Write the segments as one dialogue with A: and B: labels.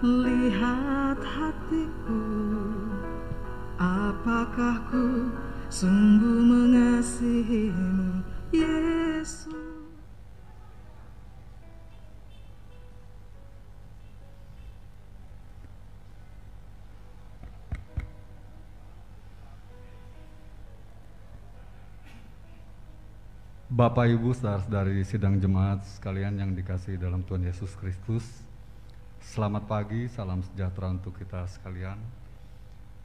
A: Lihat hatiku, apakah ku sungguh mengasihimu, Yesus.
B: Bapak Ibu saudara-saudari sidang jemaat sekalian yang dikasihi dalam Tuhan Yesus Kristus, selamat pagi, salam sejahtera untuk kita sekalian.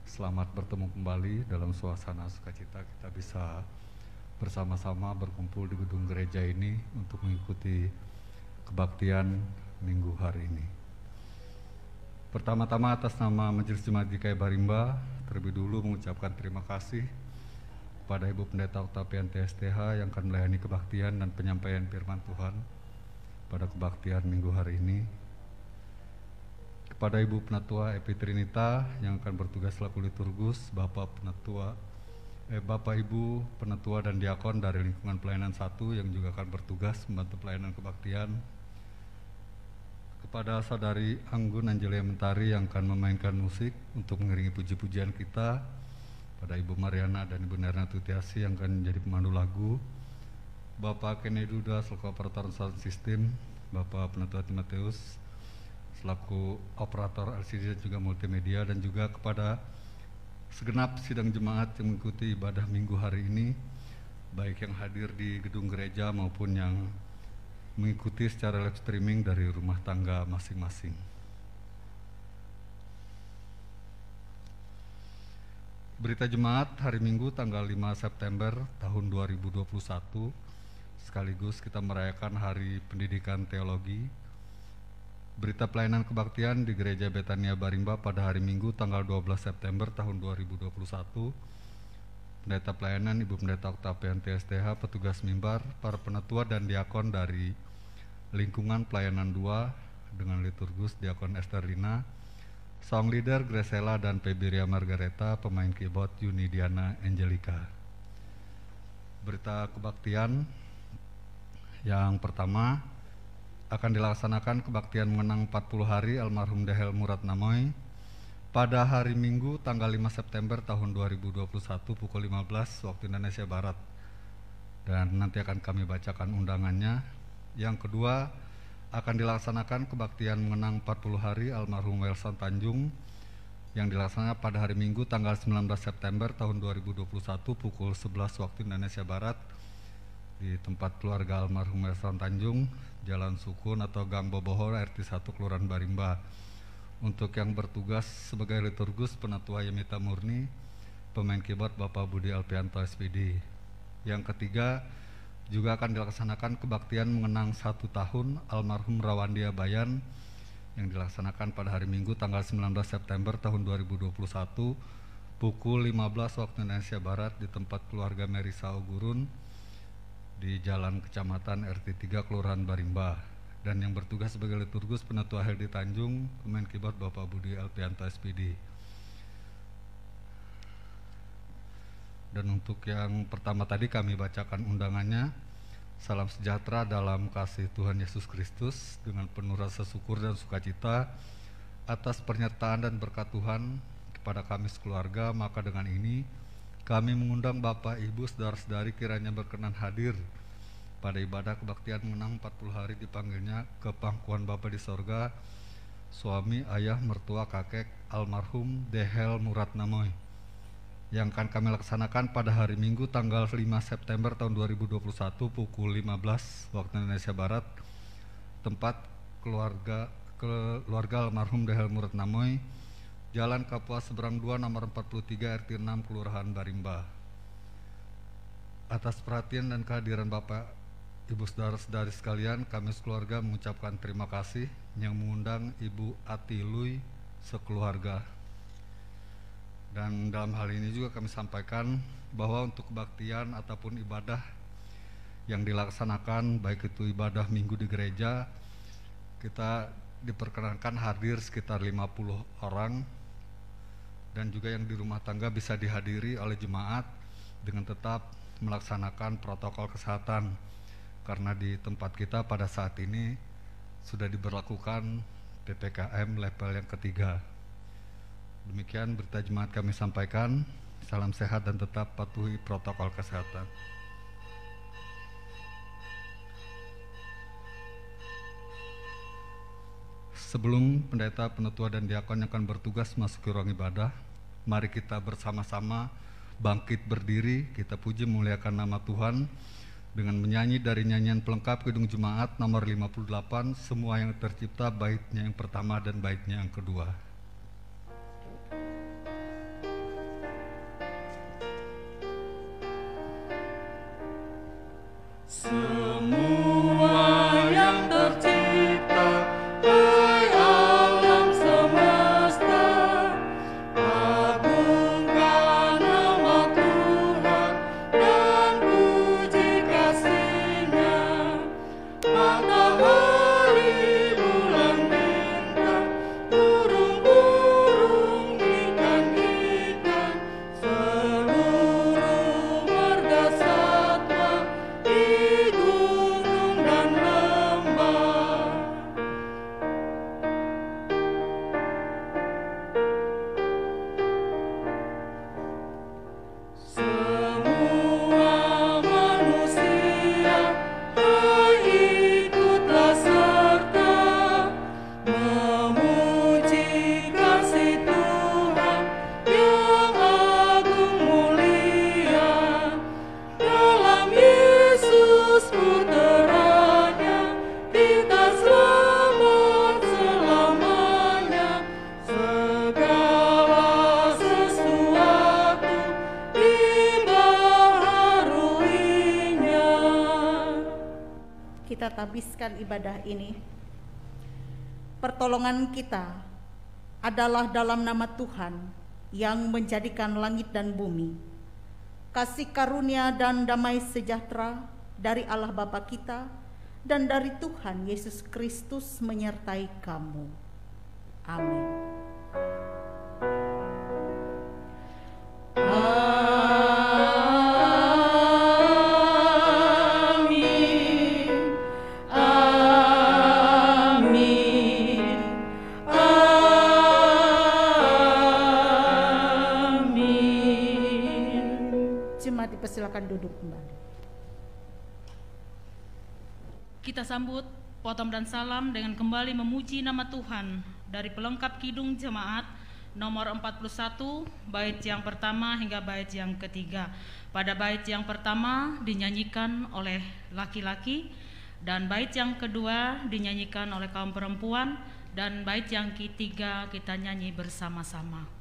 B: Selamat bertemu kembali dalam suasana sukacita. Kita bisa bersama-sama berkumpul di gedung gereja ini untuk mengikuti kebaktian minggu hari ini. Pertama-tama atas nama Majelis Jemaat GKI Barimba, terlebih dulu mengucapkan terima kasih kepada Ibu Pendeta Octavian TSTH yang akan melayani kebaktian dan penyampaian firman Tuhan pada kebaktian minggu hari ini. Kepada Ibu Penatua Epi Trinita yang akan bertugas selaku liturgus, Bapak Ibu Penatua dan Diakon dari lingkungan pelayanan 1 yang juga akan bertugas membantu pelayanan kebaktian. Kepada Saudari Anggun Angelia Mentari yang akan memainkan musik untuk mengiringi puji-pujian kita, pada Ibu Mariana dan Ibu Nerna Tutiasi yang akan menjadi pemandu lagu, Bapak Kennedy Duda selaku operator sound system, Bapak Penatua Timoteus selaku operator LCD dan juga multimedia, dan juga kepada segenap sidang jemaat yang mengikuti ibadah minggu hari ini, baik yang hadir di gedung gereja maupun yang mengikuti secara live streaming dari rumah tangga masing-masing. Berita Jemaat hari Minggu tanggal 5 September tahun 2021, sekaligus kita merayakan Hari Pendidikan Teologi. Berita pelayanan kebaktian di Gereja Betania Barimba pada hari Minggu tanggal 12 September tahun 2021. Pendeta pelayanan Ibu Pendeta Octavian TSTH, petugas mimbar, para penatua dan diakon dari lingkungan pelayanan 2 dengan liturgus Diakon Esterlina, song leader Gresela dan Febiria Margareta, pemain keyboard Yuni Diana Angelica. Berita kebaktian yang pertama, akan dilaksanakan kebaktian mengenang 40 hari almarhum Dehel Murat Namoy pada hari Minggu tanggal 5 September tahun 2021 pukul 15 waktu Indonesia Barat, dan nanti akan kami bacakan undangannya. Yang kedua, akan dilaksanakan kebaktian mengenang 40 hari almarhum Welson Tanjung yang dilaksanakan pada hari Minggu tanggal 19 September tahun 2021 pukul 11 waktu Indonesia Barat di tempat keluarga almarhum Welson Tanjung, Jalan Sukun atau Gang Bobohor, RT 1 Kelurahan Barimba. Untuk yang bertugas sebagai liturgus Penatua Yemita Murni, pemain keyboard Bapak Budi Alpianto SPD. Yang ketiga, juga akan dilaksanakan kebaktian mengenang 1 tahun almarhum Rawandia Bayan yang dilaksanakan pada hari Minggu tanggal 19 September tahun 2021 pukul 15 waktu Indonesia Barat di tempat keluarga Merisa Ogurun di Jalan Kecamatan RT 3 Kelurahan Barimba. Dan yang bertugas sebagai liturgus Penatua Heldi Tanjung, pemain keyboard Bapak Budi Alpianto SPD. Dan untuk yang pertama tadi kami bacakan undangannya. Salam sejahtera dalam kasih Tuhan Yesus Kristus dengan penuh rasa syukur dan sukacita atas pernyataan dan berkat Tuhan kepada kami sekeluarga. Maka dengan ini kami mengundang Bapak, Ibu, saudara-saudari kiranya berkenan hadir pada ibadah kebaktian mengenang 40 hari dipanggilnya ke pangkuan Bapa di sorga suami, ayah, mertua, kakek almarhum Dehel Murat Namoy yang akan kami laksanakan pada hari Minggu tanggal 5 September tahun 2021 pukul 15 waktu Indonesia Barat, tempat keluarga almarhum Dehel Murat Namoy, Jalan Kapuas Seberang 2 nomor 43 RT 6 Kelurahan Barimba. Atas perhatian dan kehadiran Bapak, Ibu, saudara-saudari sekalian, kami sekeluarga mengucapkan terima kasih yang mengundang Ibu Ati Lui sekeluarga. Dan dalam hal ini juga kami sampaikan bahwa untuk kebaktian ataupun ibadah yang dilaksanakan, baik itu ibadah minggu di gereja, kita diperkenankan hadir sekitar 50 orang, dan juga yang di rumah tangga bisa dihadiri oleh jemaat dengan tetap melaksanakan protokol kesehatan, karena di tempat kita pada saat ini sudah diberlakukan PPKM level yang ketiga. Demikian berita jemaat kami sampaikan. Salam sehat dan tetap patuhi protokol kesehatan. Sebelum pendeta, penetua, dan diakon yang akan bertugas masuk ke ruang ibadah, mari kita bersama-sama bangkit berdiri, kita puji memuliakan nama Tuhan dengan menyanyi dari nyanyian pelengkap Kidung Jemaat nomor 58, Semua yang Tercipta, baitnya yang pertama dan baitnya yang kedua.
A: Semua yang tercipta,
C: habiskan ibadah ini. Pertolongan kita adalah dalam nama Tuhan yang menjadikan langit dan bumi. Kasih karunia dan damai sejahtera dari Allah Bapa kita dan dari Tuhan Yesus Kristus menyertai kamu. Amin. Silakan duduk kembali.
D: Kita sambut potong dan salam dengan kembali memuji nama Tuhan dari pelengkap Kidung Jemaat nomor 41 bait yang pertama hingga bait yang ketiga. Pada bait yang pertama dinyanyikan oleh laki-laki dan bait yang kedua dinyanyikan oleh kaum perempuan dan bait yang ketiga kita nyanyi bersama-sama.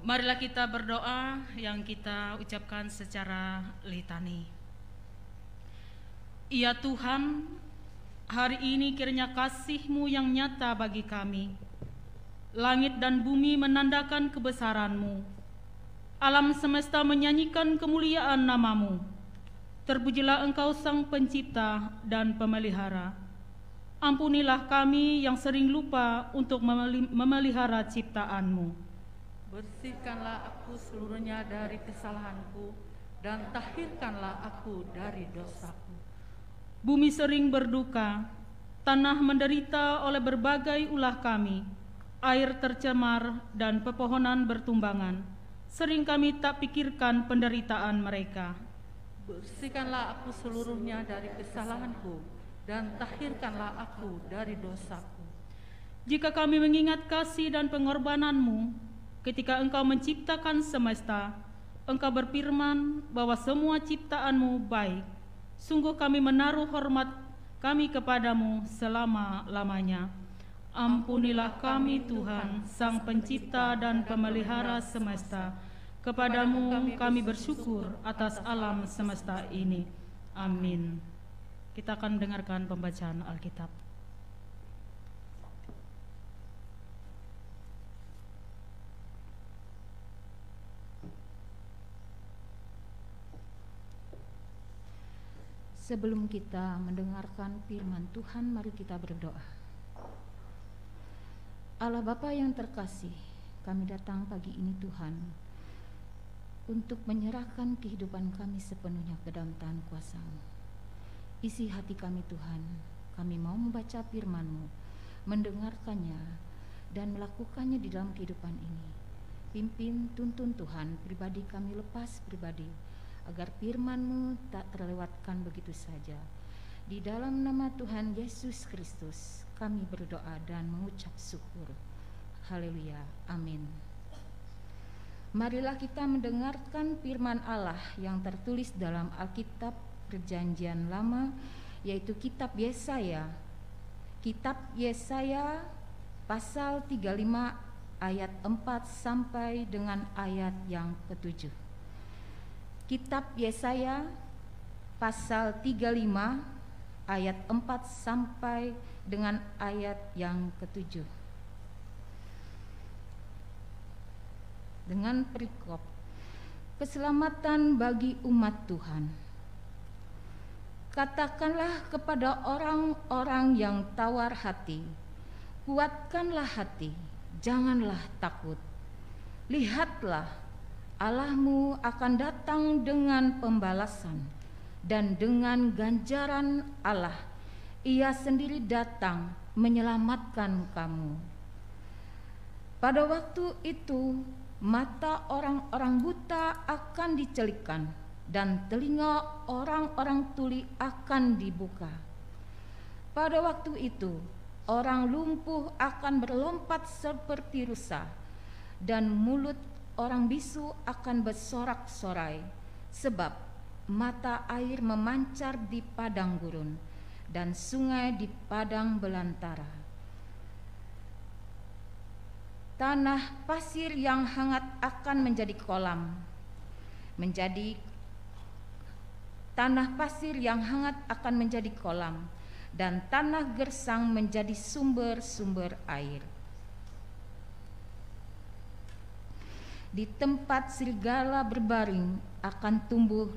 D: Marilah kita berdoa yang kita ucapkan secara litani. Ya Tuhan, hari ini kiranya kasih-Mu yang nyata bagi kami. Langit dan bumi menandakan kebesaran-Mu. Alam semesta menyanyikan kemuliaan nama-Mu. Terpujilah Engkau Sang Pencipta dan Pemelihara. Ampunilah kami yang sering lupa untuk memelihara ciptaan-Mu.
E: Bersihkanlah aku seluruhnya dari kesalahanku, dan tahirkanlah aku dari dosaku.
D: Bumi sering berduka, tanah menderita oleh berbagai ulah kami, air tercemar dan pepohonan bertumbangan. Sering kami tak pikirkan penderitaan mereka.
E: Bersihkanlah aku seluruhnya dari kesalahanku, dan tahirkanlah aku dari dosaku.
D: Jika kami mengingat kasih dan pengorbanan-Mu, ketika Engkau menciptakan semesta, Engkau berfirman bahwa semua ciptaan-Mu baik. Sungguh kami menaruh hormat kami kepadamu selama-lamanya. Ampunilah kami Tuhan, Sang Pencipta dan Pemelihara semesta. Kepadamu kami bersyukur atas alam semesta ini. Amin. Kita akan dengarkan pembacaan Alkitab.
F: Sebelum kita mendengarkan firman Tuhan, mari kita berdoa. Allah Bapa yang terkasih, kami datang pagi ini Tuhan untuk menyerahkan kehidupan kami sepenuhnya ke dalam tangan kuasa-Mu. Isi hati kami Tuhan, kami mau membaca firman-Mu, mendengarkannya dan melakukannya di dalam kehidupan ini. Pimpin, tuntun Tuhan, pribadi kami lepas pribadi, agar firman-Mu tak terlewatkan begitu saja. Di dalam nama Tuhan Yesus Kristus kami berdoa dan mengucap syukur. Haleluya, amin. Marilah kita mendengarkan firman Allah yang tertulis dalam Alkitab Perjanjian Lama, yaitu kitab Yesaya. Kitab Yesaya pasal 35 ayat 4 sampai dengan ayat yang ke-7. Kitab Yesaya pasal 35 ayat 4 sampai dengan ayat yang ke-7. Dengan perikop keselamatan bagi umat Tuhan. Katakanlah kepada orang-orang yang tawar hati, kuatkanlah hati, janganlah takut. Lihatlah, Allahmu akan datang dengan pembalasan dan dengan ganjaran Allah. Ia sendiri datang menyelamatkan kamu. Pada waktu itu, mata orang-orang buta akan dicelikkan dan telinga orang-orang tuli akan dibuka. Pada waktu itu, orang lumpuh akan berlompat seperti rusa, dan mulut orang bisu akan bersorak-sorai, sebab mata air memancar di padang gurun dan sungai di padang belantara. Tanah pasir yang hangat akan menjadi kolam, tanah pasir yang hangat akan menjadi kolam, dan tanah gersang menjadi sumber-sumber air. Di tempat serigala berbaring akan tumbuh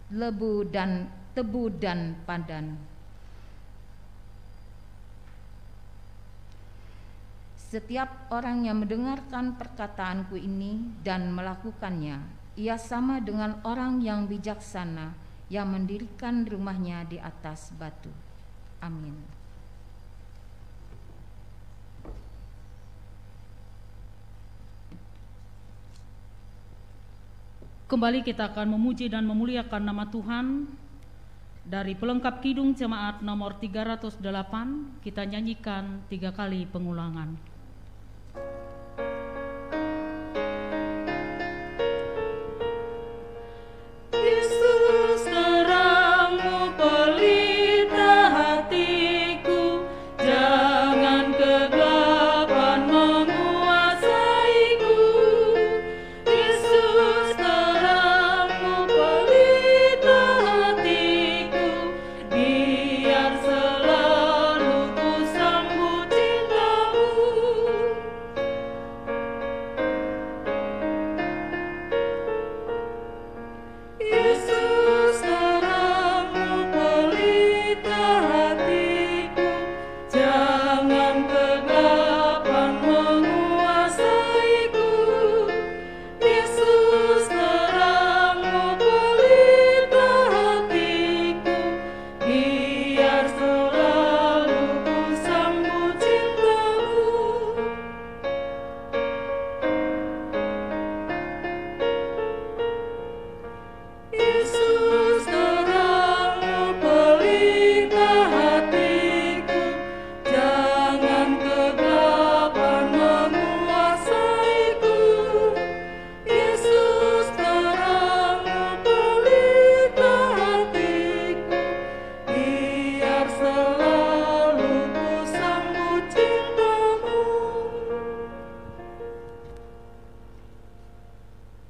F: lebu dan tebu dan pandan. Setiap orang yang mendengarkan perkataanku ini dan melakukannya, ia sama dengan orang yang bijaksana yang mendirikan rumahnya di atas batu. Amin.
D: Kembali kita akan memuji dan memuliakan nama Tuhan. Dari pelengkap Kidung Jemaat nomor 308, kita nyanyikan 3 kali pengulangan.
A: Yesus terangmu pelita hatiku, jangan kegelapan menguasaiku.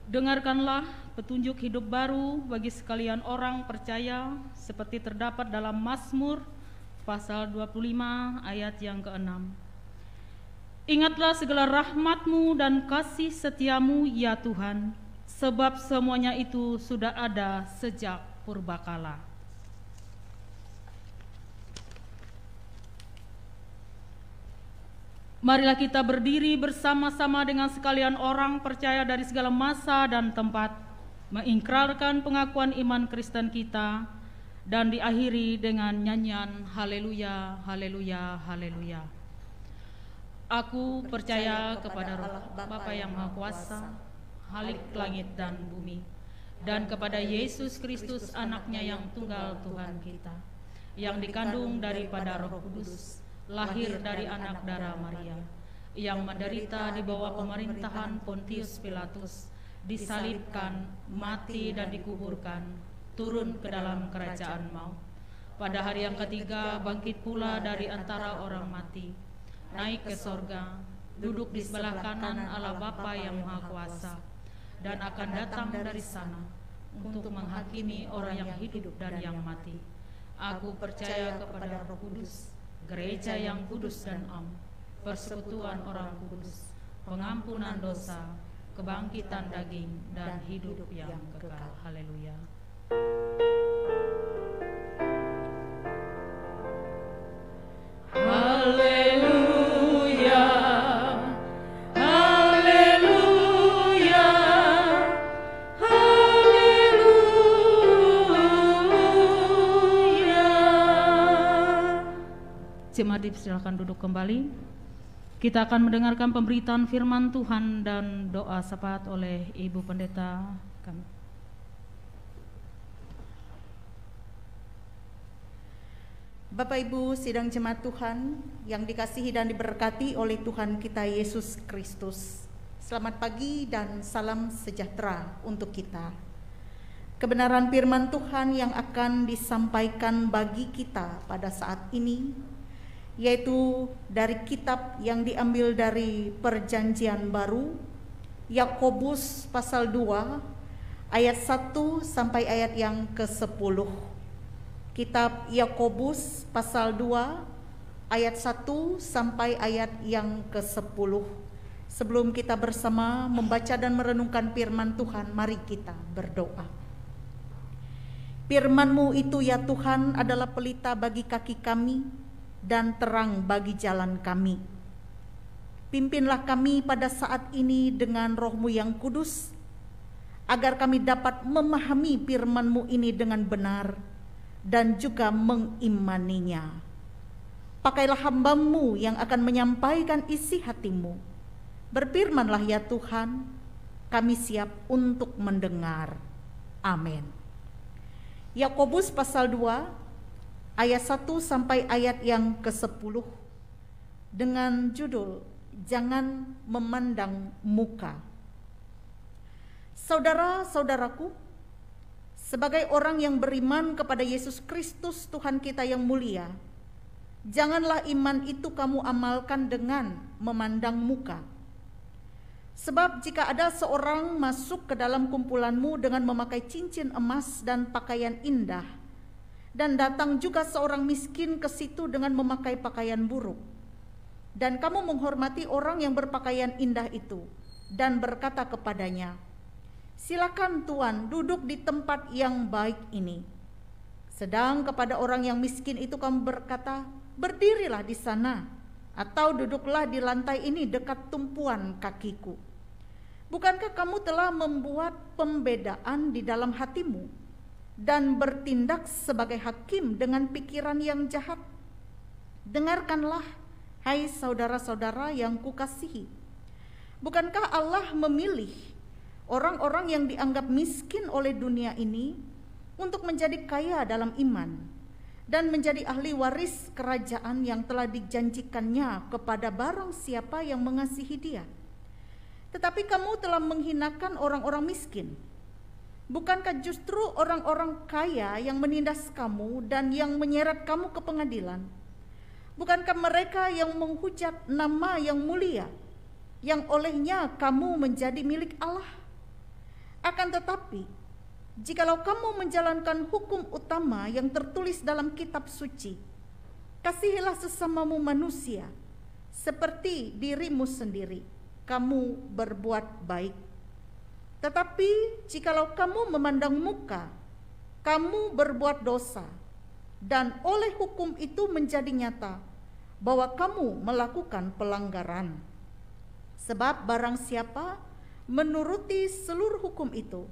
D: Dengarkanlah petunjuk hidup baru bagi sekalian orang percaya seperti terdapat dalam Mazmur pasal 25 ayat yang ke-6. Ingatlah segala rahmat-Mu dan kasih setia-Mu ya Tuhan, sebab semuanya itu sudah ada sejak purbakala. Marilah kita berdiri bersama-sama dengan sekalian orang percaya dari segala masa dan tempat, mengikrarkan pengakuan iman Kristen kita, dan diakhiri dengan nyanyian Haleluya, Haleluya, Haleluya. Aku percaya kepada Roh Bapa yang Maha Kuasa, Khalik langit dan bumi, dan kepada Yesus Kristus anaknya yang tunggal Tuhan kita, yang dikandung daripada Roh Kudus, lahir dari anak darah Maria, yang menderita di bawah pemerintahan Pontius Pilatus, disalibkan, mati dan dikuburkan, turun ke dalam kerajaan maut. Pada hari yang ketiga bangkit pula dari antara orang mati, naik ke sorga, duduk di sebelah kanan Allah Bapa yang Maha Kuasa, dan akan datang dari sana untuk menghakimi orang yang hidup dan yang mati. Aku percaya kepada Roh Kudus, gereja yang kudus dan am, persekutuan orang kudus, pengampunan dosa, kebangkitan daging, dan hidup yang kekal. Haleluya. Haleluya. Haleluya. Haleluya. Jemaat dipersilakan duduk kembali. Kita akan mendengarkan pemberitaan firman Tuhan dan doa syafaat oleh Ibu Pendeta kami.
C: Bapak Ibu sidang jemaat Tuhan yang dikasihi dan diberkati oleh Tuhan kita Yesus Kristus. Selamat pagi dan salam sejahtera untuk kita. Kebenaran firman Tuhan yang akan disampaikan bagi kita pada saat ini yaitu dari kitab yang diambil dari Perjanjian Baru, Yakobus pasal 2 ayat 1 sampai ayat yang ke-10. Kitab Yakobus pasal 2 ayat 1 sampai ayat yang ke-10. Sebelum kita bersama membaca dan merenungkan firman Tuhan, mari kita berdoa. Firman-Mu itu ya Tuhan adalah pelita bagi kaki kami dan terang bagi jalan kami. Pimpinlah kami pada saat ini dengan Roh-Mu yang kudus, agar kami dapat memahami firman-Mu ini dengan benar dan juga mengimaninya. Pakailah hamba-Mu yang akan menyampaikan isi hati-Mu. Berfirmanlah ya Tuhan, kami siap untuk mendengar. Amin. Yakobus pasal 2 ayat 1 sampai ayat yang ke-10 dengan judul Jangan Memandang Muka. Saudara-saudaraku, sebagai orang yang beriman kepada Yesus Kristus Tuhan kita yang mulia, janganlah iman itu kamu amalkan dengan memandang muka. Sebab jika ada seorang masuk ke dalam kumpulanmu dengan memakai cincin emas dan pakaian indah, dan datang juga seorang miskin ke situ dengan memakai pakaian buruk, dan kamu menghormati orang yang berpakaian indah itu dan berkata kepadanya, silakan Tuan duduk di tempat yang baik ini. Sedang kepada orang yang miskin itu kamu berkata, berdirilah di sana, atau duduklah di lantai ini dekat tumpuan kakiku. Bukankah kamu telah membuat pembedaan di dalam hatimu dan bertindak sebagai hakim dengan pikiran yang jahat? Dengarkanlah, hai saudara-saudara yang kukasihi. Bukankah Allah memilih orang-orang yang dianggap miskin oleh dunia ini untuk menjadi kaya dalam iman dan menjadi ahli waris kerajaan yang telah dijanjikannya kepada barang siapa yang mengasihi Dia? Tetapi kamu telah menghinakan orang-orang miskin. Bukankah justru orang-orang kaya yang menindas kamu dan yang menyeret kamu ke pengadilan? Bukankah mereka yang menghujat nama yang mulia, yang olehnya kamu menjadi milik Allah? Akan tetapi, jikalau kamu menjalankan hukum utama yang tertulis dalam kitab suci, kasihilah sesamamu manusia seperti dirimu sendiri, kamu berbuat baik. Tetapi jikalau kamu memandang muka, kamu berbuat dosa, dan oleh hukum itu menjadi nyata bahwa kamu melakukan pelanggaran. Sebab barang siapa menuruti seluruh hukum itu,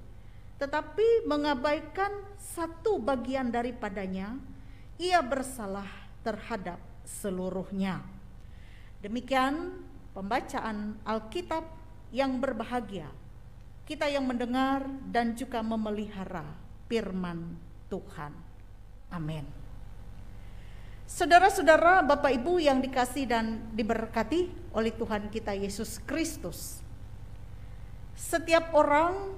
C: tetapi mengabaikan satu bagian daripadanya, ia bersalah terhadap seluruhnya. Demikian pembacaan Alkitab yang berbahagia, kita yang mendengar dan juga memelihara firman Tuhan. Amin. Saudara-saudara, Bapak Ibu yang dikasihi dan diberkati oleh Tuhan kita Yesus Kristus, setiap orang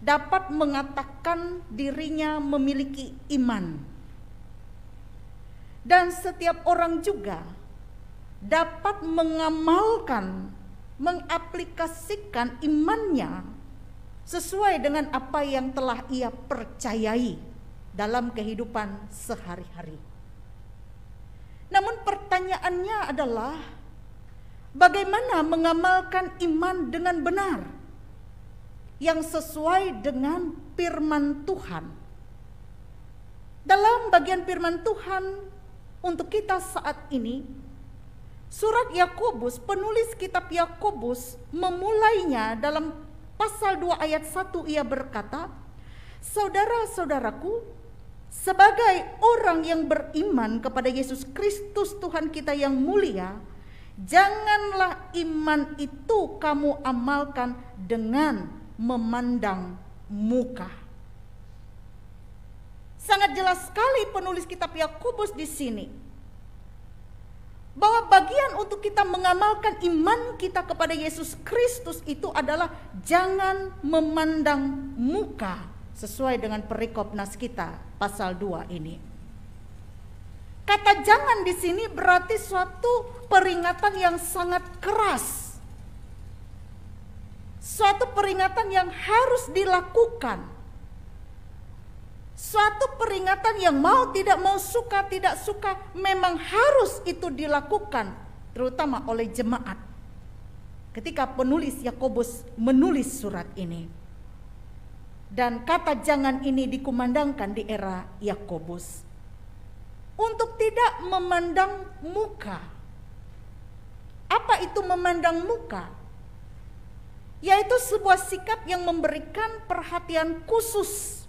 C: dapat mengatakan dirinya memiliki iman, dan setiap orang juga dapat mengamalkan, mengaplikasikan imannya sesuai dengan apa yang telah ia percayai dalam kehidupan sehari-hari. Namun pertanyaannya adalah, bagaimana mengamalkan iman dengan benar yang sesuai dengan firman Tuhan? Dalam bagian firman Tuhan untuk kita saat ini, surat Yakobus, penulis kitab Yakobus memulainya dalam pasal 2 ayat 1, ia berkata, "Saudara-saudaraku, sebagai orang yang beriman kepada Yesus Kristus Tuhan kita yang mulia, janganlah iman itu kamu amalkan dengan memandang muka." Sangat jelas sekali penulis kitab Yakobus di sini bahwa bagian untuk kita mengamalkan iman kita kepada Yesus Kristus itu adalah jangan memandang muka, sesuai dengan perikop nas kita pasal 2 ini. Kata jangan di sini berarti suatu peringatan yang sangat keras. Suatu peringatan yang harus dilakukan. Suatu peringatan yang mau tidak mau, suka tidak suka, memang harus itu dilakukan, terutama oleh jemaat. Ketika penulis Yakobus menulis surat ini. Dan kata jangan ini dikumandangkan di era Yakobus untuk tidak memandang muka. Apa itu memandang muka? Yaitu sebuah sikap yang memberikan perhatian khusus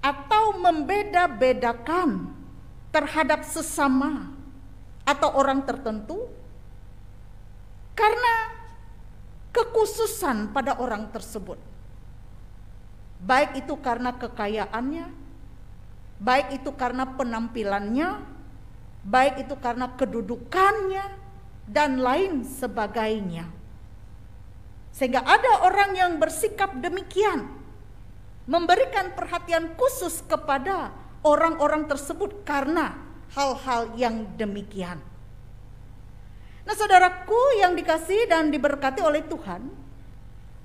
C: atau membeda-bedakan terhadap sesama atau orang tertentu karena kekhususan pada orang tersebut. Baik itu karena kekayaannya, baik itu karena penampilannya, baik itu karena kedudukannya, dan lain sebagainya. Sehingga ada orang yang bersikap demikian, memberikan perhatian khusus kepada orang-orang tersebut karena hal-hal yang demikian. Nah, saudaraku yang dikasihi dan diberkati oleh Tuhan,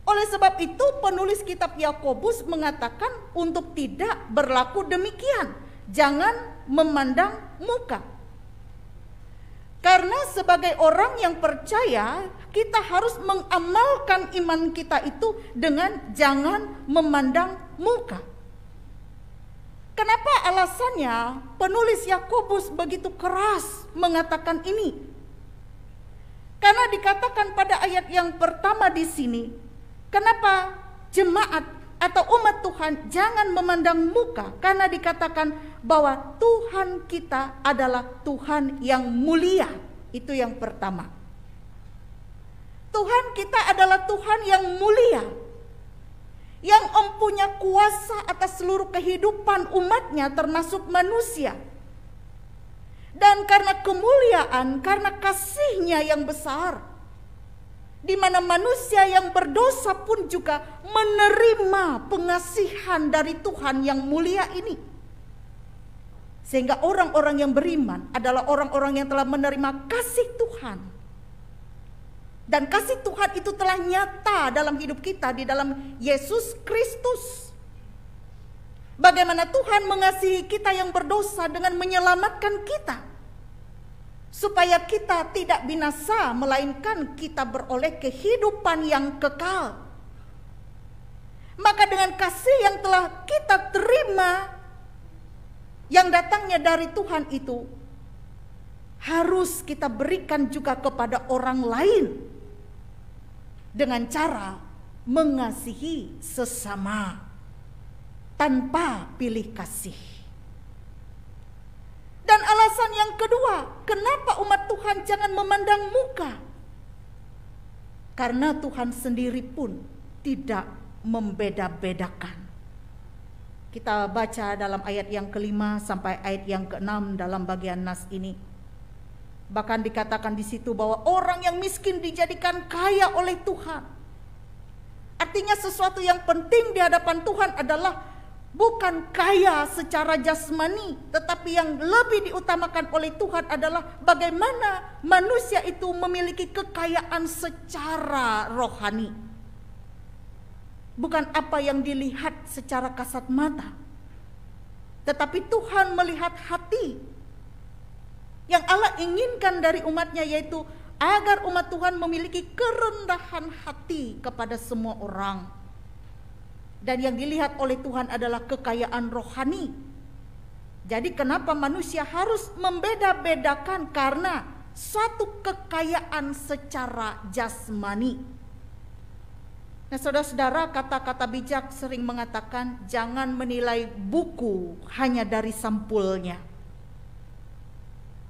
C: oleh sebab itu penulis kitab Yakobus mengatakan untuk tidak berlaku demikian. Jangan memandang muka. Karena sebagai orang yang percaya, kita harus mengamalkan iman kita itu dengan jangan memandang muka. Kenapa alasannya penulis Yakobus begitu keras mengatakan ini? Karena dikatakan pada ayat yang pertama di sini, kenapa jemaat atau umat Tuhan jangan memandang muka? Karena dikatakan bahwa Tuhan kita adalah Tuhan yang mulia. Itu yang pertama. Tuhan kita adalah Tuhan yang mulia, yang mempunyai kuasa atas seluruh kehidupan umatnya termasuk manusia. Dan karena kemuliaan, karena kasih-Nya yang besar, di mana manusia yang berdosa pun juga menerima pengasihan dari Tuhan yang mulia ini. Sehingga orang-orang yang beriman adalah orang-orang yang telah menerima kasih Tuhan. Dan kasih Tuhan itu telah nyata dalam hidup kita di dalam Yesus Kristus. Bagaimana Tuhan mengasihi kita yang berdosa dengan menyelamatkan kita, supaya kita tidak binasa, melainkan kita beroleh kehidupan yang kekal. Maka dengan kasih yang telah kita terima, yang datangnya dari Tuhan itu, harus kita berikan juga kepada orang lain dengan cara mengasihi sesama tanpa pilih kasih. Dan alasan yang kedua, kenapa umat Tuhan jangan memandang muka? Karena Tuhan sendiri pun tidak membeda-bedakan. Kita baca dalam ayat yang ke-5 sampai ayat yang ke-6 dalam bagian nas ini. Bahkan dikatakan di situ bahwa orang yang miskin dijadikan kaya oleh Tuhan. Artinya sesuatu yang penting di hadapan Tuhan adalah bukan kaya secara jasmani, tetapi yang lebih diutamakan oleh Tuhan adalah bagaimana manusia itu memiliki kekayaan secara rohani. Bukan apa yang dilihat secara kasat mata, tetapi Tuhan melihat hati. Yang Allah inginkan dari umatnya, yaitu agar umat Tuhan memiliki kerendahan hati kepada semua orang. Dan yang dilihat oleh Tuhan adalah kekayaan rohani. Jadi kenapa manusia harus membeda-bedakan? Karena suatu kekayaan secara jasmani. Nah saudara-saudara, kata-kata bijak sering mengatakan jangan menilai buku hanya dari sampulnya.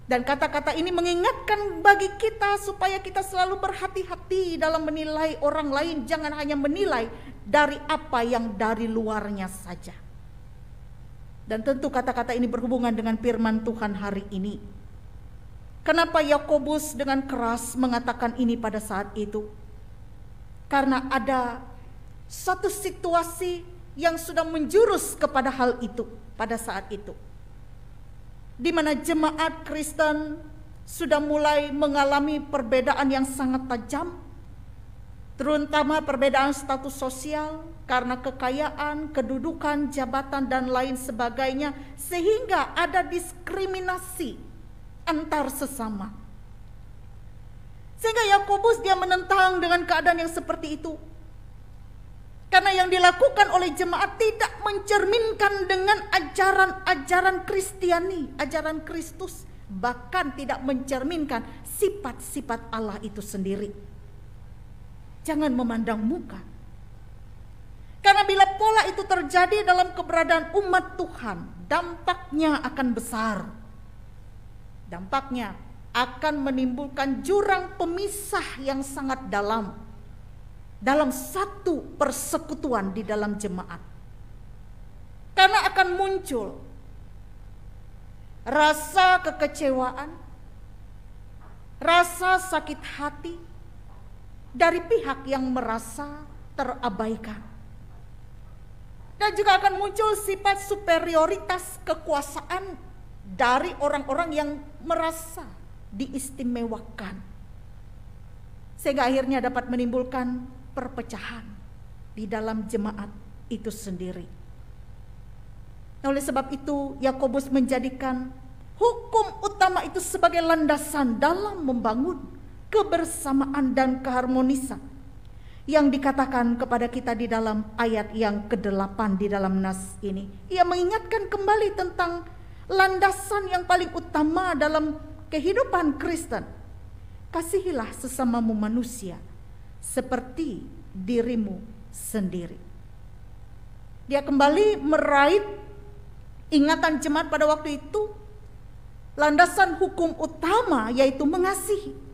C: Dan kata-kata ini mengingatkan bagi kita supaya kita selalu berhati-hati dalam menilai orang lain. Jangan hanya menilai dari apa yang dari luarnya saja. Dan tentu kata-kata ini berhubungan dengan firman Tuhan hari ini. Kenapa Yakobus dengan keras mengatakan ini pada saat itu? Karena ada suatu situasi yang sudah menjurus kepada hal itu pada saat itu, di mana jemaat Kristen sudah mulai mengalami perbedaan yang sangat tajam, terutama perbedaan status sosial karena kekayaan, kedudukan, jabatan dan lain sebagainya, sehingga ada diskriminasi antar sesama. Sehingga Yakobus dia menentang dengan keadaan yang seperti itu. Karena yang dilakukan oleh jemaat tidak mencerminkan dengan ajaran-ajaran Kristiani, ajaran Kristus, bahkan tidak mencerminkan sifat-sifat Allah itu sendiri. Jangan memandang muka. Karena bila pola itu terjadi dalam keberadaan umat Tuhan, dampaknya akan besar. Dampaknya akan menimbulkan jurang pemisah yang sangat dalam satu persekutuan di dalam jemaat. Karena akan muncul rasa kekecewaan, rasa sakit hati dari pihak yang merasa terabaikan. Dan juga akan muncul sifat superioritas kekuasaan dari orang-orang yang merasa diistimewakan, sehingga akhirnya dapat menimbulkan perpecahan di dalam jemaat itu sendiri. Oleh sebab itu Yakobus menjadikan hukum utama itu sebagai landasan dalam membangun kebersamaan dan keharmonisan yang dikatakan kepada kita di dalam ayat yang ke-8 di dalam nas ini. Ia mengingatkan kembali tentang landasan yang paling utama dalam kehidupan Kristen. Kasihilah sesamamu manusia seperti dirimu sendiri. Dia kembali meraih ingatan jemaat pada waktu itu. Landasan hukum utama yaitu mengasihi.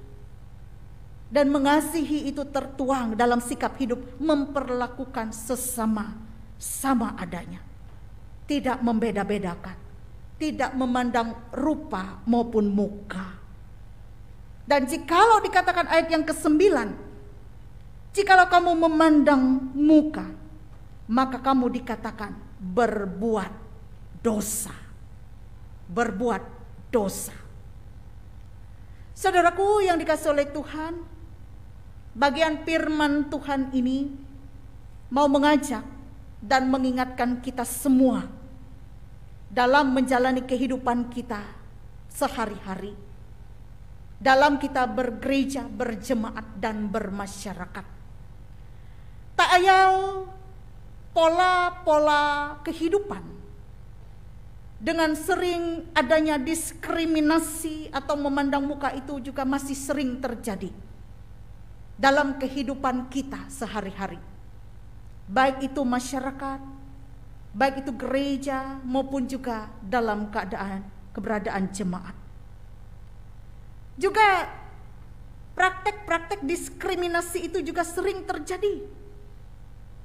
C: Dan mengasihi itu tertuang dalam sikap hidup memperlakukan sesama sama adanya. Tidak membeda-bedakan. Tidak memandang rupa maupun muka. Dan jikalau dikatakan ayat yang ke-9, jikalau kamu memandang muka, maka kamu dikatakan berbuat dosa. Berbuat dosa. Saudaraku yang dikasihi oleh Tuhan, bagian firman Tuhan ini mau mengajak dan mengingatkan kita semua dalam menjalani kehidupan kita sehari-hari, dalam kita bergereja, berjemaat, dan bermasyarakat. Tak ayal pola-pola kehidupan dengan sering adanya diskriminasi atau memandang muka itu juga masih sering terjadi dalam kehidupan kita sehari-hari. Baik itu masyarakat, baik itu gereja, maupun juga dalam keberadaan jemaat. Juga praktek-praktek diskriminasi itu juga sering terjadi.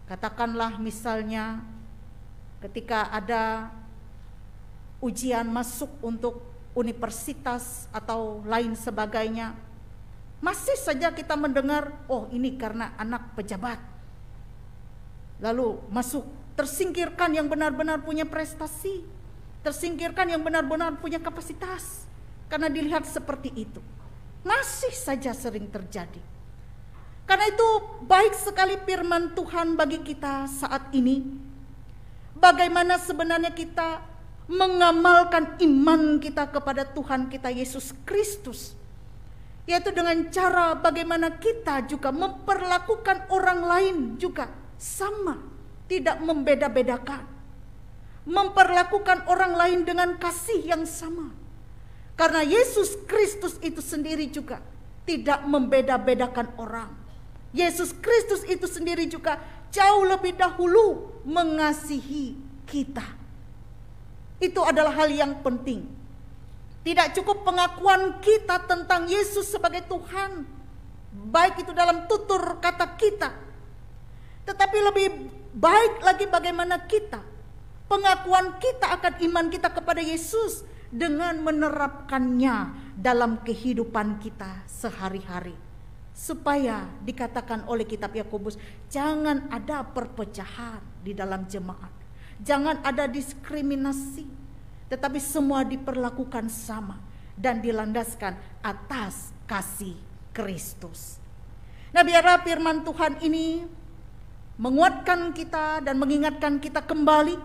C: Katakanlah misalnya ketika ada ujian masuk untuk universitas atau lain sebagainya, masih saja kita mendengar, oh ini karena anak pejabat. Lalu masuk, tersingkirkan yang benar-benar punya prestasi, tersingkirkan yang benar-benar punya kapasitas, karena dilihat seperti itu. Masih saja sering terjadi. Karena itu baik sekali firman Tuhan bagi kita saat ini. Bagaimana sebenarnya kita mengamalkan iman kita kepada Tuhan kita Yesus Kristus, yaitu dengan cara bagaimana kita juga memperlakukan orang lain juga sama, tidak membeda-bedakan, memperlakukan orang lain dengan kasih yang sama, karena Yesus Kristus itu sendiri juga tidak membeda-bedakan orang. Yesus Kristus itu sendiri juga jauh lebih dahulu mengasihi kita. Itu adalah hal yang penting. Tidak cukup pengakuan kita tentang Yesus sebagai Tuhan, baik itu dalam tutur kata kita, tetapi lebih baik lagi bagaimana kita, pengakuan kita akan iman kita kepada Yesus dengan menerapkannya dalam kehidupan kita sehari-hari. Supaya dikatakan oleh kitab Yakobus, jangan ada perpecahan di dalam jemaat, jangan ada diskriminasi, tetapi semua diperlakukan sama dan dilandaskan atas kasih Kristus. Nah, biarlah firman Tuhan ini menguatkan kita dan mengingatkan kita kembali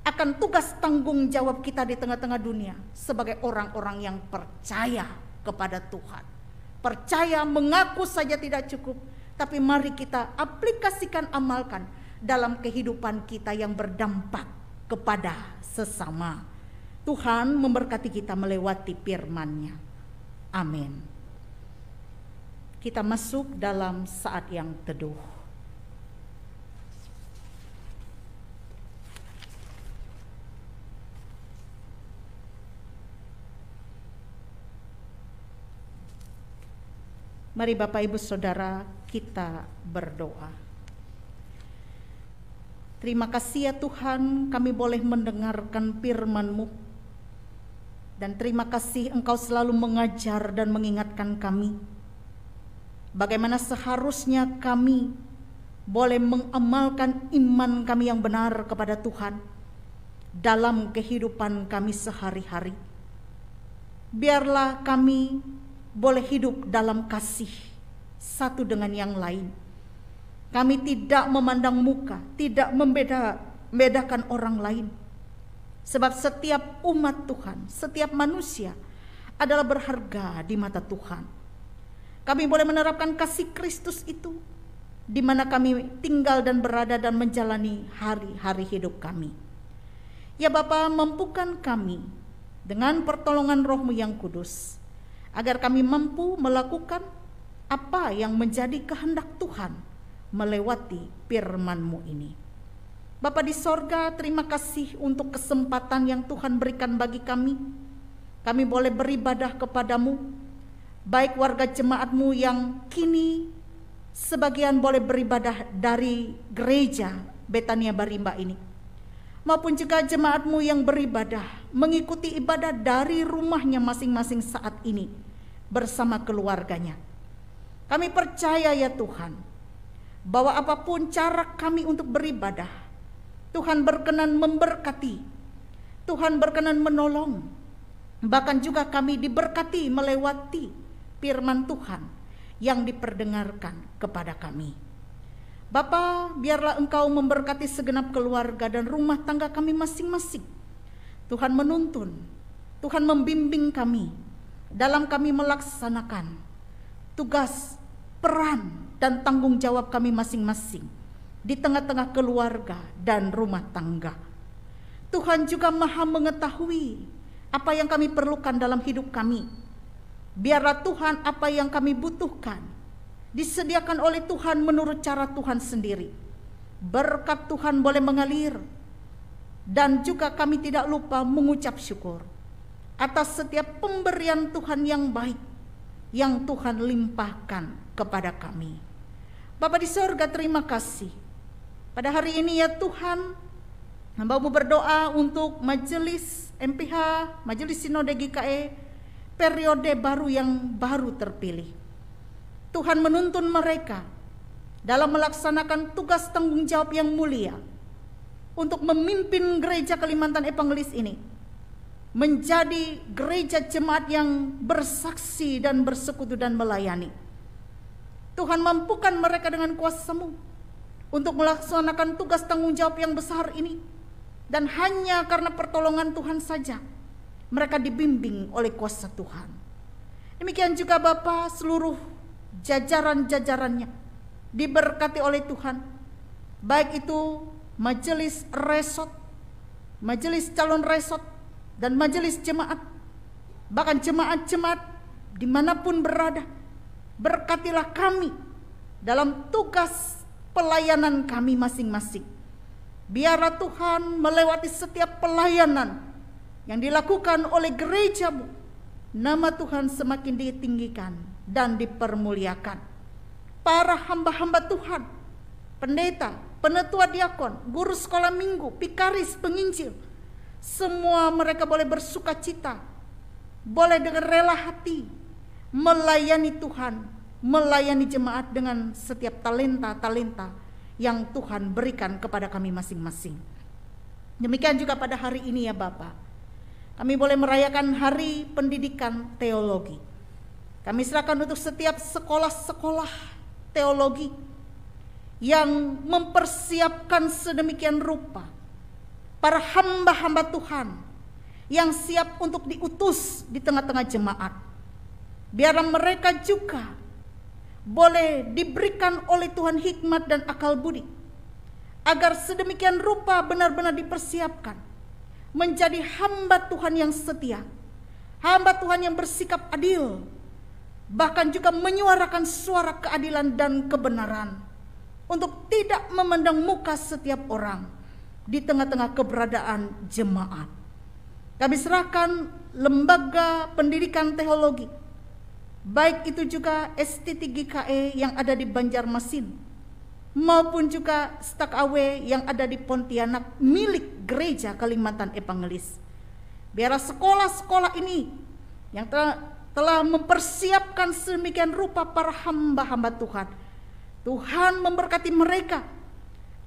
C: akan tugas tanggung jawab kita di tengah-tengah dunia sebagai orang-orang yang percaya kepada Tuhan. Percaya mengaku saja tidak cukup, tapi mari kita aplikasikan, amalkan dalam kehidupan kita yang berdampak kepada sesama. Tuhan memberkati kita melewati firman-Nya. Amin. Kita masuk dalam saat yang teduh. Mari Bapak Ibu Saudara kita berdoa. Terima kasih ya Tuhan, kami boleh mendengarkan firman-Mu. Dan terima kasih Engkau selalu mengajar dan mengingatkan kami bagaimana seharusnya kami boleh mengamalkan iman kami yang benar kepada Tuhan dalam kehidupan kami sehari-hari. Biarlah kami boleh hidup dalam kasih satu dengan yang lain. Kami tidak memandang muka, tidak membedakan orang lain. Sebab setiap umat Tuhan, setiap manusia adalah berharga di mata Tuhan. Kami boleh menerapkan kasih Kristus itu di mana kami tinggal dan berada dan menjalani hari-hari hidup kami. Ya Bapa, mampukan kami dengan pertolongan Roh-Mu yang kudus, agar kami mampu melakukan apa yang menjadi kehendak Tuhan melewati firman-Mu ini. Bapa di sorga, terima kasih untuk kesempatan yang Tuhan berikan bagi kami. Kami boleh beribadah kepadamu, baik warga jemaat-Mu yang kini sebagian boleh beribadah dari gereja Betania Barimba ini, maupun juga jemaat-Mu yang beribadah, mengikuti ibadah dari rumahnya masing-masing saat ini bersama keluarganya. Kami percaya ya Tuhan, bahwa apapun cara kami untuk beribadah, Tuhan berkenan memberkati, Tuhan berkenan menolong. Bahkan juga kami diberkati melewati firman Tuhan yang diperdengarkan kepada kami. Bapa, biarlah Engkau memberkati segenap keluarga dan rumah tangga kami masing-masing. Tuhan menuntun, Tuhan membimbing kami dalam kami melaksanakan tugas, peran, dan tanggung jawab kami masing-masing di tengah-tengah keluarga dan rumah tangga. Tuhan juga Maha mengetahui apa yang kami perlukan dalam hidup kami. Biarlah Tuhan apa yang kami butuhkan disediakan oleh Tuhan menurut cara Tuhan sendiri. Berkat Tuhan boleh mengalir, dan juga kami tidak lupa mengucap syukur atas setiap pemberian Tuhan yang baik yang Tuhan limpahkan kepada kami. Bapa di sorga, terima kasih. Pada hari ini ya Tuhan, hamba-Mu berdoa untuk majelis MPH, majelis Sinode GKE, periode baru yang baru terpilih. Tuhan menuntun mereka dalam melaksanakan tugas tanggung jawab yang mulia untuk memimpin gereja Kalimantan Evangelis ini menjadi gereja jemaat yang bersaksi dan bersekutu dan melayani. Tuhan mampukan mereka dengan kuasa-Mu untuk melaksanakan tugas tanggung jawab yang besar ini, dan hanya karena pertolongan Tuhan saja mereka dibimbing oleh kuasa Tuhan. Demikian juga Bapa, seluruh jajaran-jajarannya diberkati oleh Tuhan, baik itu majelis resot, majelis calon resot, dan majelis jemaat, bahkan jemaat-jemaat dimanapun berada. Berkatilah kami dalam tugas pelayanan kami masing-masing. Biarlah Tuhan melewati setiap pelayanan yang dilakukan oleh gereja-Mu, nama Tuhan semakin ditinggikan dan dipermuliakan. Para hamba-hamba Tuhan, pendeta, penetua diakon, guru sekolah minggu, pikaris, penginjil, semua mereka boleh bersuka cita, boleh dengan rela hati melayani Tuhan, melayani jemaat dengan setiap talenta-talenta yang Tuhan berikan kepada kami masing-masing. Demikian juga pada hari ini ya Bapa, kami boleh merayakan Hari Pendidikan Teologi. Kami serahkan untuk setiap sekolah-sekolah teologi yang mempersiapkan sedemikian rupa para hamba-hamba Tuhan yang siap untuk diutus di tengah-tengah jemaat. Biarlah mereka juga boleh diberikan oleh Tuhan hikmat dan akal budi, agar sedemikian rupa benar-benar dipersiapkan menjadi hamba Tuhan yang setia, hamba Tuhan yang bersikap adil, bahkan juga menyuarakan suara keadilan dan kebenaran, untuk tidak memandang muka setiap orang di tengah-tengah keberadaan jemaat. Kami serahkan lembaga pendidikan teologi, baik itu juga STT GKE yang ada di Banjarmasin, maupun juga Stak Awe yang ada di Pontianak, milik gereja Kalimantan Evangelis. Biarlah sekolah-sekolah ini yang telah mempersiapkan sedemikian rupa para hamba-hamba Tuhan, Tuhan memberkati mereka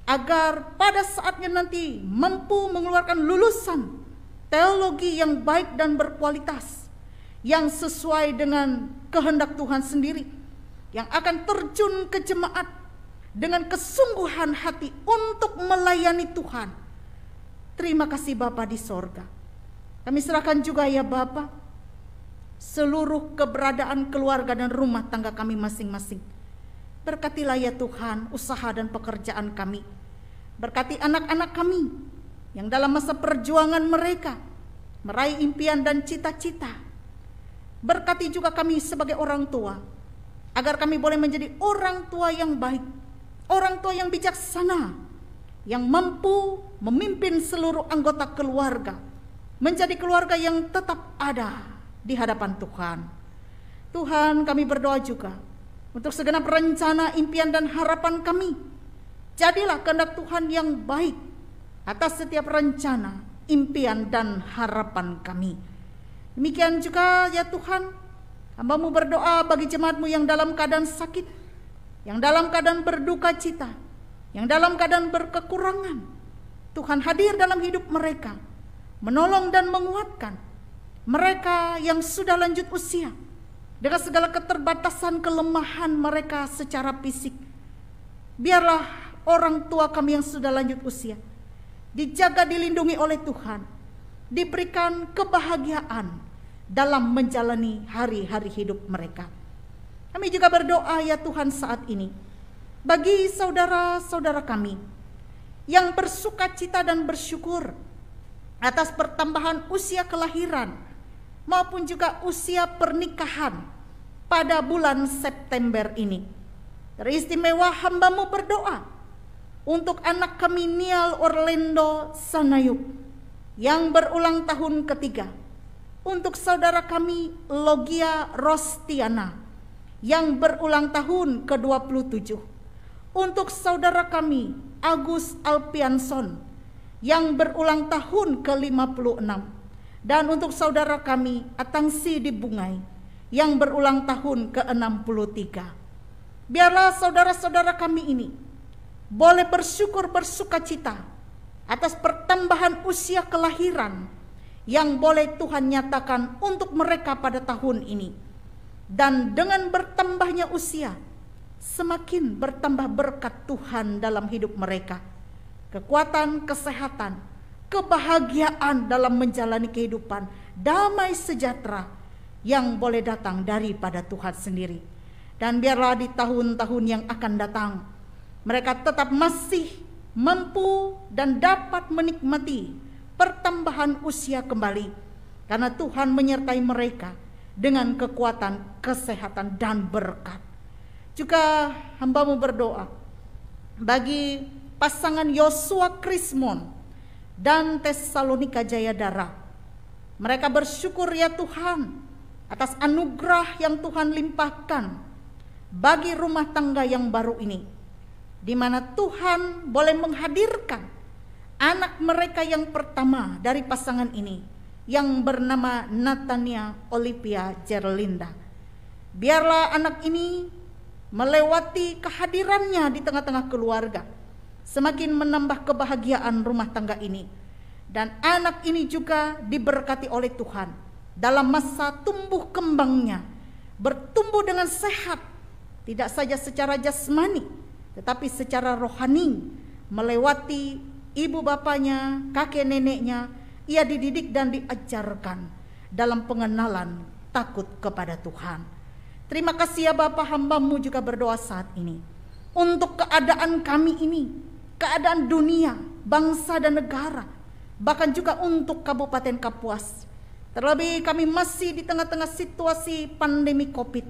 C: agar pada saatnya nanti mampu mengeluarkan lulusan teologi yang baik dan berkualitas, yang sesuai dengan kehendak Tuhan sendiri, yang akan terjun ke jemaat dengan kesungguhan hati untuk melayani Tuhan. Terima kasih Bapa di sorga. Kami serahkan juga ya Bapa seluruh keberadaan keluarga dan rumah tangga kami masing-masing. Berkatilah ya Tuhan usaha dan pekerjaan kami. Berkati anak-anak kami yang dalam masa perjuangan mereka meraih impian dan cita-cita. Berkati juga kami sebagai orang tua, agar kami boleh menjadi orang tua yang baik, orang tua yang bijaksana, yang mampu memimpin seluruh anggota keluarga menjadi keluarga yang tetap ada di hadapan Tuhan. Tuhan, kami berdoa juga untuk segenap rencana, impian dan harapan kami. Jadilah kehendak Tuhan yang baik atas setiap rencana, impian dan harapan kami. Demikian juga ya Tuhan, hamba-Mu berdoa bagi jemaat-Mu yang dalam keadaan sakit, yang dalam keadaan berduka cita, yang dalam keadaan berkekurangan. Tuhan hadir dalam hidup mereka, menolong dan menguatkan mereka yang sudah lanjut usia, dengan segala keterbatasan kelemahan mereka secara fisik. Biarlah orang tua kami yang sudah lanjut usia dijaga, dilindungi oleh Tuhan, diberikan kebahagiaan dalam menjalani hari-hari hidup mereka. Kami juga berdoa ya Tuhan saat ini bagi saudara-saudara kami yang bersukacita dan bersyukur atas pertambahan usia kelahiran maupun juga usia pernikahan pada bulan September ini. Teristimewa hamba-Mu berdoa untuk anak kami Nial Orlando Sanayuk yang berulang tahun ketiga, untuk saudara kami Logia Rostiana yang berulang tahun ke-27, untuk saudara kami Agus Alpianson yang berulang tahun ke-56, dan untuk saudara kami Atangsi Dibungai yang berulang tahun ke-63. Biarlah saudara-saudara kami ini boleh bersyukur bersukacita atas pertambahan usia kelahiran yang boleh Tuhan nyatakan untuk mereka pada tahun ini. Dan dengan bertambahnya usia, semakin bertambah berkat Tuhan dalam hidup mereka. Kekuatan, kesehatan, kebahagiaan dalam menjalani kehidupan, damai sejahtera yang boleh datang daripada Tuhan sendiri. Dan biarlah di tahun-tahun yang akan datang, mereka tetap masih mampu dan dapat menikmati pertambahan usia kembali, karena Tuhan menyertai mereka dengan kekuatan, kesehatan, dan berkat. Juga hamba-Mu berdoa bagi pasangan Yosua Krismon dan Tesalonika Jayadara. Mereka bersyukur ya Tuhan atas anugerah yang Tuhan limpahkan bagi rumah tangga yang baru ini, di mana Tuhan boleh menghadirkan anak mereka yang pertama dari pasangan ini, yang bernama Natania Olivia Gerlinda. Biarlah anak ini melewati kehadirannya di tengah-tengah keluarga, semakin menambah kebahagiaan rumah tangga ini. Dan anak ini juga diberkati oleh Tuhan dalam masa tumbuh kembangnya, bertumbuh dengan sehat, tidak saja secara jasmani tetapi secara rohani. Melewati ibu bapaknya, kakek neneknya, ia dididik dan diajarkan dalam pengenalan takut kepada Tuhan. Terima kasih ya Bapa, hamba-Mu juga berdoa saat ini untuk keadaan kami ini, keadaan dunia, bangsa dan negara, bahkan juga untuk Kabupaten Kapuas. Terlebih kami masih di tengah-tengah situasi pandemi COVID.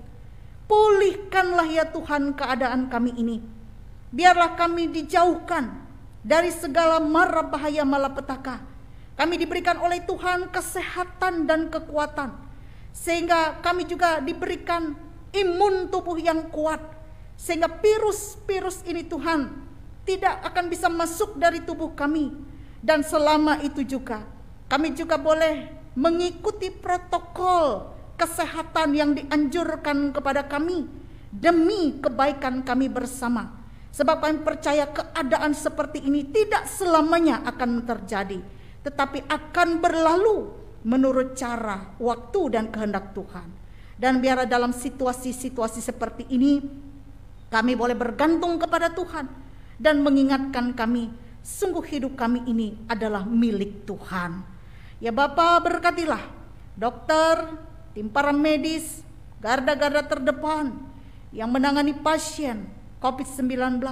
C: Pulihkanlah ya Tuhan keadaan kami ini. Biarlah kami dijauhkan dari segala mara bahaya malapetaka. Kami diberikan oleh Tuhan kesehatan dan kekuatan, sehingga kami juga diberikan imun tubuh yang kuat, sehingga virus-virus ini Tuhan tidak akan bisa masuk dari tubuh kami. Dan selama itu juga kami juga boleh mengikuti protokol kesehatan yang dianjurkan kepada kami demi kebaikan kami bersama. Sebab kami percaya keadaan seperti ini tidak selamanya akan terjadi, tetapi akan berlalu menurut cara, waktu, dan kehendak Tuhan. Dan biarlah dalam situasi-situasi seperti ini kami boleh bergantung kepada Tuhan dan mengingatkan kami, sungguh hidup kami ini adalah milik Tuhan. Ya Bapa, berkatilah dokter, tim paramedis, garda-garda terdepan yang menangani pasien COVID-19.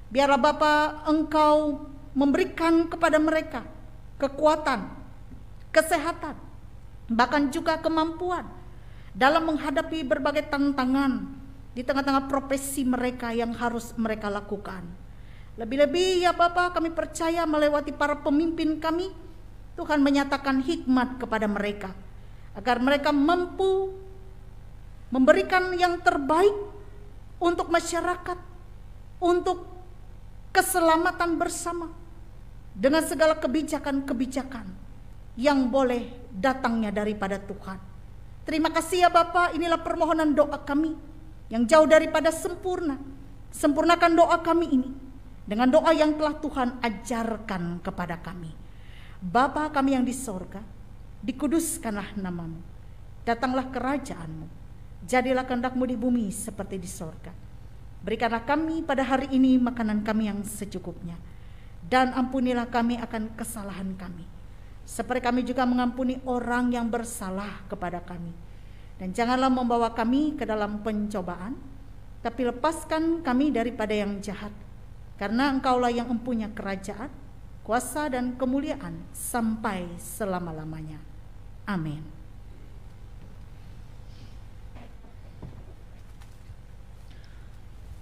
C: Biarlah Bapa, Engkau memberikan kepada mereka kekuatan, kesehatan, bahkan juga kemampuan dalam menghadapi berbagai tantangan di tengah-tengah profesi mereka yang harus mereka lakukan. Lebih-lebih ya Bapa, kami percaya melewati para pemimpin kami, Tuhan menyatakan hikmat kepada mereka, agar mereka mampu memberikan yang terbaik untuk masyarakat, untuk keselamatan bersama, dengan segala kebijakan-kebijakan yang boleh datangnya daripada Tuhan. Terima kasih ya Bapa, inilah permohonan doa kami yang jauh daripada sempurna. Sempurnakan doa kami ini dengan doa yang telah Tuhan ajarkan kepada kami. Bapa kami yang di sorga, dikuduskanlah nama-Mu, datanglah kerajaan-Mu, Jadilah kehendak-Mu di bumi seperti di sorga. Berikanlah kami pada hari ini makanan kami yang secukupnya. Dan ampunilah kami akan kesalahan kami, seperti kami juga mengampuni orang yang bersalah kepada kami. Dan janganlah membawa kami ke dalam pencobaan, tapi lepaskan kami daripada yang jahat. Karena Engkaulah yang mempunyai kerajaan, kuasa dan kemuliaan sampai selama-lamanya. Amin.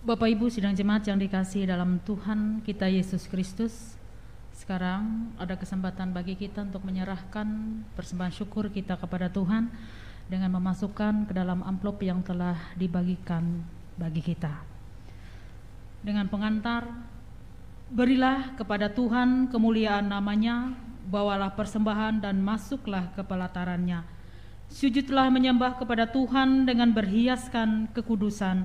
D: Bapak Ibu sidang jemaat yang dikasihi dalam Tuhan kita Yesus Kristus, sekarang ada kesempatan bagi kita untuk menyerahkan persembahan syukur kita kepada Tuhan dengan memasukkan ke dalam amplop yang telah dibagikan bagi kita. Dengan pengantar, berilah kepada Tuhan kemuliaan namanya, bawalah persembahan dan masuklah ke pelatarannya. Sujudlah menyembah kepada Tuhan dengan berhiaskan kekudusan.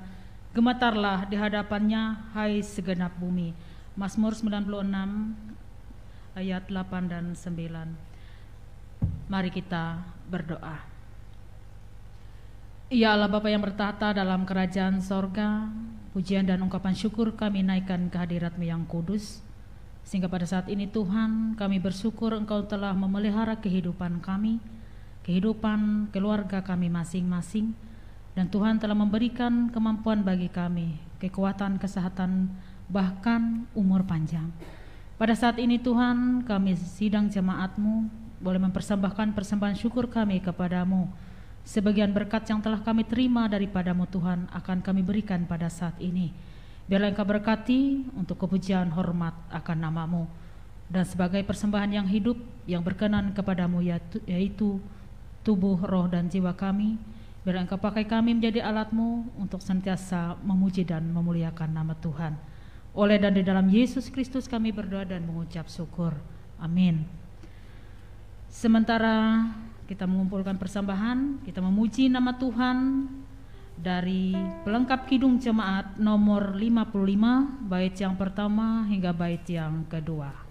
D: Gemetarlah di hadapannya, hai segenap bumi. Mazmur 96 ayat 8 dan 9. Mari kita berdoa. Ya Allah Bapa yang bertahta dalam kerajaan sorga, pujian dan ungkapan syukur kami naikkan ke hadirat-Mu yang kudus. Sehingga pada saat ini Tuhan, kami bersyukur Engkau telah memelihara kehidupan kami, kehidupan keluarga kami masing-masing. Dan Tuhan telah memberikan kemampuan bagi kami, kekuatan, kesehatan, bahkan umur panjang. Pada saat ini Tuhan, kami sidang jemaat-Mu boleh mempersembahkan persembahan syukur kami kepadamu. Sebagian berkat yang telah kami terima daripada-Mu Tuhan akan kami berikan pada saat ini. Biarlah Engkau berkati untuk kepujian hormat akan nama-Mu. Dan sebagai persembahan yang hidup, yang berkenan kepadamu, yaitu tubuh, roh, dan jiwa kami, biarlah Engkau pakai kami menjadi alat-Mu untuk senantiasa memuji dan memuliakan nama Tuhan. Oleh dan di dalam Yesus Kristus kami berdoa dan mengucap syukur. Amin. Sementara kita mengumpulkan persembahan, kita memuji nama Tuhan dari pelengkap kidung jemaat nomor 55, bait yang pertama hingga bait yang kedua.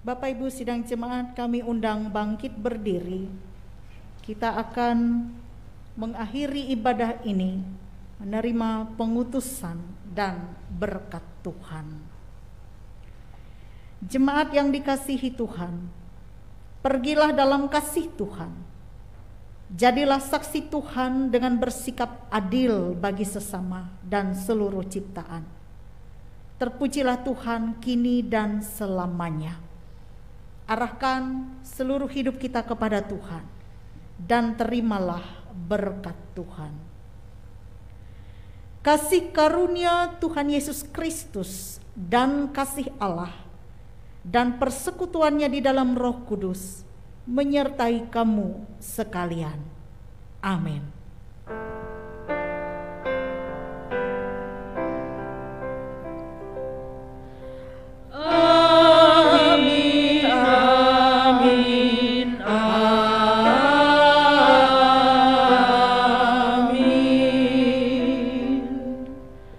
C: Bapak Ibu sidang jemaat, kami undang bangkit berdiri. Kita akan mengakhiri ibadah ini menerima pengutusan dan berkat Tuhan. Jemaat yang dikasihi Tuhan, pergilah dalam kasih Tuhan. Jadilah saksi Tuhan dengan bersikap adil bagi sesama dan seluruh ciptaan. Terpujilah Tuhan kini dan selamanya. Arahkan seluruh hidup kita kepada Tuhan dan terimalah berkat Tuhan. Kasih karunia Tuhan Yesus Kristus dan kasih Allah dan persekutuannya di dalam Roh Kudus menyertai kamu sekalian. Amin.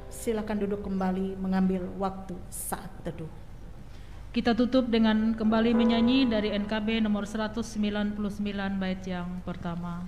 C: Silakan duduk kembali mengambil waktu saat teduh.
D: Kita tutup dengan kembali menyanyi dari NKB nomor 199 bait yang pertama.